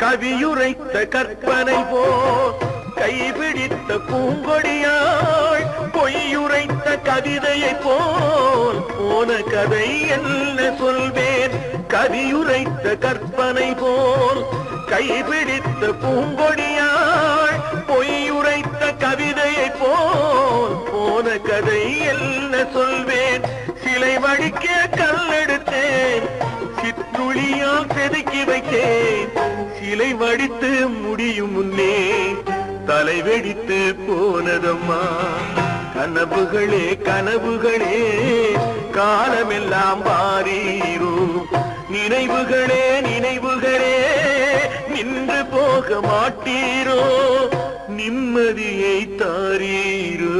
கவியுரைத்த கற்பனை போல் கைபிடித்த பூங்கொடியாள் பொய்யுரைத்த கவிதையை போல் போன கதை என்ன சொல்வேன். கவியுரைத்த கற்பனை போல் கைபிடித்த பூங்கொடியாள் பொய்யுரைத்த கவிதையை போல் போன கதை என்ன சொல்வேன். சிலை வடிக்க கல்லெடுத்தேன், சிற்றுளியால் செதுக்கி வைத்தேன். சிலை வடித்து முடியும் முன்னே தலை வெடித்து போனதம்மா. கனவுகளே கனவுகளே காலமெல்லாம் பாரீரோ. நினைவுகளே நினைவுகளே நின்று போக மாட்டீரோ. நிம்மதியை தாரீரோ.